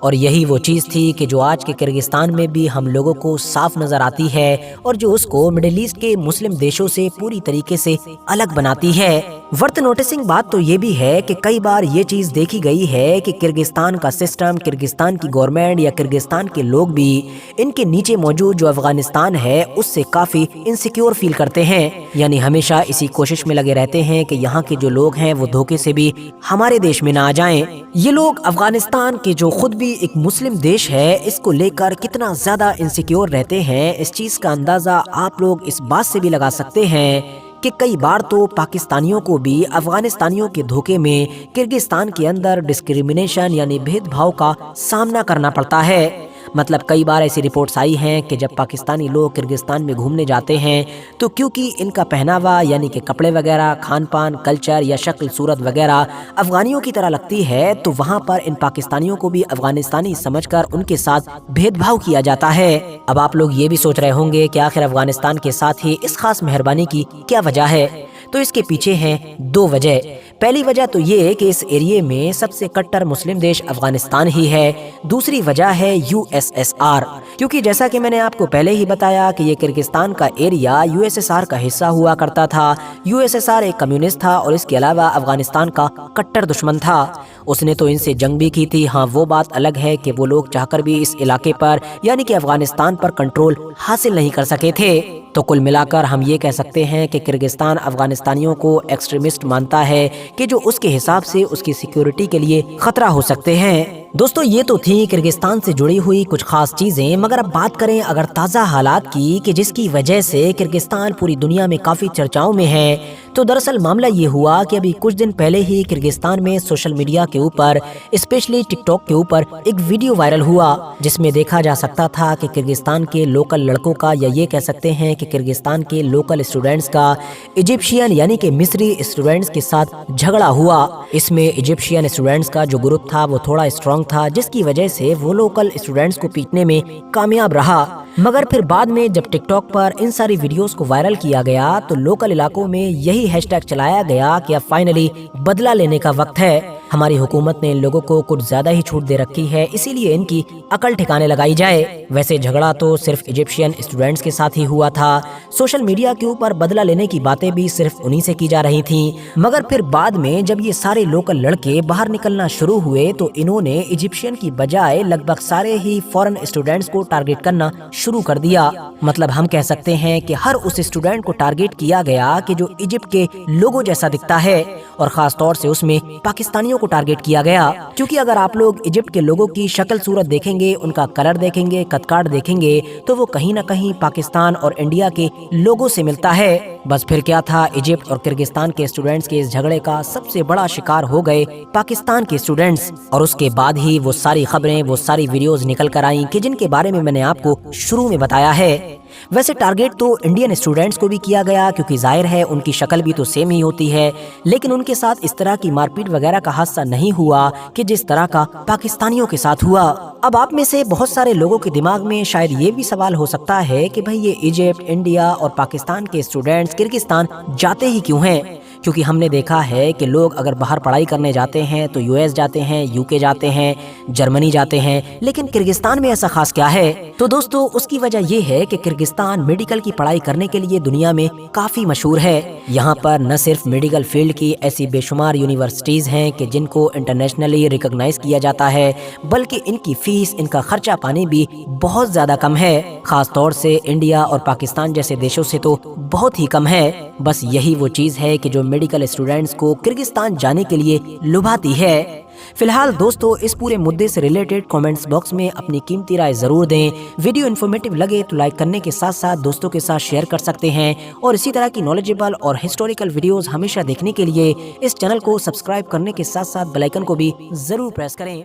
اور یہی وہ چیز تھی کہ جو آج کے کرغزستان میں بھی ہم لوگوں کو صاف نظر آتی ہے اور جو اس کو مڈل ایسٹ کے مسلم دیشوں سے پوری طریقے سے الگ بناتی ہے۔ ورتھ نوٹسنگ بات تو یہ بھی ہے کہ کئی بار یہ چیز دیکھی گئی ہے کہ کرغزستان کا سسٹم، کرغزستان کی گورنمنٹ یا کرغزستان کے لوگ بھی ان کے نیچے موجود جو افغانستان ہے اس سے کافی انسیکیور فیل کرتے ہیں، یعنی ہمیشہ اسی کوشش میں لگے رہتے ہیں کہ یہاں کے جو لوگ ہیں وہ دھوکے سے بھی ہمارے دیش میں نہ آ جائیں۔ یہ لوگ افغانستان کے جو خود بھی ایک مسلم دیش ہے اس کو لے کر کتنا زیادہ انسیکیور رہتے ہیں، اس چیز کا اندازہ آپ لوگ اس بات سے بھی لگا سکتے ہیں کہ کئی بار تو پاکستانیوں کو بھی افغانستانیوں کے دھوکے میں کرغزستان کے اندر ڈسکریمنیشن یعنی بھید بھاؤ کا سامنا کرنا پڑتا ہے۔ مطلب کئی بار ایسی رپورٹس آئی ہیں کہ جب پاکستانی لوگ کرغزستان میں گھومنے جاتے ہیں تو کیونکہ ان کا پہناوا یعنی کہ کپڑے وغیرہ، کھان پان، کلچر یا شکل صورت وغیرہ افغانیوں کی طرح لگتی ہے تو وہاں پر ان پاکستانیوں کو بھی افغانستانی سمجھ کر ان کے ساتھ بھید بھاؤ کیا جاتا ہے۔ اب آپ لوگ یہ بھی سوچ رہے ہوں گے کہ آخر افغانستان کے ساتھ ہی اس خاص مہربانی کی کیا وجہ ہے؟ تو اس کے پیچھے ہیں دو وجہ۔ پہلی وجہ تو یہ کہ اس ایریے میں سب سے کٹر مسلم دیش افغانستان ہی ہے، دوسری وجہ ہے USSR، کیونکہ جیسا کہ میں نے آپ کو پہلے ہی بتایا کہ یہ کرغزستان کا ایریا USSR کا حصہ ہوا کرتا تھا۔ USSR ایک کمیونسٹ تھا اور اس کے علاوہ افغانستان کا کٹر دشمن تھا، اس نے تو ان سے جنگ بھی کی تھی۔ ہاں وہ بات الگ ہے کہ وہ لوگ چاہ کر بھی اس علاقے پر یعنی کہ افغانستان پر کنٹرول حاصل نہیں کر سکے تھے۔ تو کل ملا کر ہم یہ کہہ سکتے ہیں کہ کرغزستان افغانستانیوں کو ایکسٹریمسٹ مانتا ہے کہ جو اس کے حساب سے اس کی سیکیورٹی کے لیے خطرہ ہو سکتے ہیں۔ دوستو یہ تو تھی کرغزستان سے جڑی ہوئی کچھ خاص چیزیں، مگر اب بات کریں اگر تازہ حالات کی کہ جس کی وجہ سے کرغزستان پوری دنیا میں کافی چرچاؤں میں ہے، تو دراصل معاملہ یہ ہوا کہ ابھی کچھ دن پہلے ہی کرغزستان میں سوشل میڈیا کے اوپر اسپیشلی ٹک ٹاک کے اوپر ایک ویڈیو وائرل ہوا جس میں دیکھا جا سکتا تھا کہ کرغزستان کے لوکل لڑکوں کا یا یہ کہہ سکتے ہیں کہ کرغزستان کے لوکل اسٹوڈنٹس کا ایجپشین یعنی کہ مصری اسٹوڈنٹس کے ساتھ جھگڑا ہوا۔ اس میں ایجپشین اسٹوڈنٹس کا جو گروپ تھا وہ تھوڑا اسٹرانگ تھا جس کی وجہ سے وہ لوکل اسٹوڈنٹس کو پیٹنے میں کامیاب رہا، مگر پھر بعد میں جب ٹک ٹاک پر ان ساری ویڈیوز کو وائرل کیا گیا تو لوکل علاقوں میں یہی ہیش ٹیگ چلایا گیا کہ اب فائنلی بدلہ لینے کا وقت ہے، ہماری حکومت نے ان لوگوں کو کچھ زیادہ ہی چھوٹ دے رکھی ہے، اسی لیے ان کی عقل ٹھکانے لگائی جائے۔ ویسے جھگڑا تو صرف ایجپشین اسٹوڈنٹس کے ساتھ ہی ہوا تھا، سوشل میڈیا کے اوپر بدلہ لینے کی باتیں بھی صرف انہی سے کی جا رہی تھیں، مگر پھر بعد میں جب یہ سارے لوکل لڑکے باہر نکلنا شروع ہوئے تو انہوں نے ایجپشین کی بجائے لگ بھگ سارے ہی فورن اسٹوڈنٹس کو ٹارگٹ کرنا شروع کر دیا۔ مطلب ہم کہہ سکتے ہیں کہ ہر اس اسٹوڈنٹ کو ٹارگٹ کیا گیا کہ جو ایجپٹ کے لوگوں جیسا دکھتا ہے، اور خاص طور سے اس میں پاکستانیوں کو ٹارگٹ کیا گیا، کیونکہ اگر آپ لوگ ایجپٹ کے لوگوں کی شکل صورت دیکھیں گے، ان کا کلر دیکھیں گے، قد کاٹ دیکھیں گے تو وہ کہیں نہ کہیں پاکستان اور انڈیا کے لوگوں سے ملتا ہے۔ بس پھر کیا تھا، ایجپٹ اور کرغزستان کے اسٹوڈنٹس کے اس جھگڑے کا سب سے بڑا شکار ہو گئے پاکستان کے اسٹوڈنٹس، اور اس کے بعد ہی وہ ساری خبریں، وہ ساری ویڈیوز نکل کر آئیں کہ جن کے بارے میں نے آپ کو شروع میں بتایا ہے۔ ویسے ٹارگٹ تو انڈین اسٹوڈنٹس کو بھی کیا گیا کیونکہ ظاہر ہے ان کی شکل بھی تو سیم ہی ہوتی ہے، لیکن ان کے ساتھ اس طرح کی مار پیٹ وغیرہ کا حادثہ نہیں ہوا کہ جس طرح کا پاکستانیوں کے ساتھ ہوا۔ اب آپ میں سے بہت سارے لوگوں کے دماغ میں شاید یہ بھی سوال ہو سکتا ہے کہ بھئی یہ ایجپٹ، انڈیا اور پاکستان کے اسٹوڈنٹس کرغزستان جاتے ہی کیوں ہیں؟ کیونکہ ہم نے دیکھا ہے کہ لوگ اگر باہر پڑھائی کرنے جاتے ہیں تو US جاتے ہیں، UK جاتے ہیں، جرمنی جاتے ہیں، لیکن کرغزستان میں ایسا خاص کیا ہے؟ تو دوستو اس کی وجہ یہ ہے کہ کرغزستان میڈیکل کی پڑھائی کرنے کے لیے دنیا میں کافی مشہور ہے۔ یہاں پر نہ صرف میڈیکل فیلڈ کی ایسی بے شمار یونیورسٹیز ہیں کہ جن کو انٹرنیشنلی ریکگنائز کیا جاتا ہے، بلکہ ان کی فیس، ان کا خرچہ پانی بھی بہت زیادہ کم ہے، خاص طور سے انڈیا اور پاکستان جیسے دیشوں سے تو بہت ہی کم ہے۔ بس یہی وہ چیز ہے کہ جو میڈیکل اسٹوڈنٹس کو کرغزستان جانے کے لیے لبھاتی ہے۔ فی الحال دوستو اس پورے مدعے سے ریلیٹڈ کامنٹس باکس میں اپنی قیمتی رائے ضرور دیں۔ ویڈیو انفارمیٹیو لگے تو لائک کرنے کے ساتھ ساتھ دوستوں کے ساتھ شیئر کر سکتے ہیں، اور اسی طرح کی نالجیبل اور ہسٹوریکل ویڈیوز ہمیشہ دیکھنے کے لیے اس چینل کو سبسکرائب کرنے کے ساتھ ساتھ بیل آئیکن کو بھی ضرور پریس کریں۔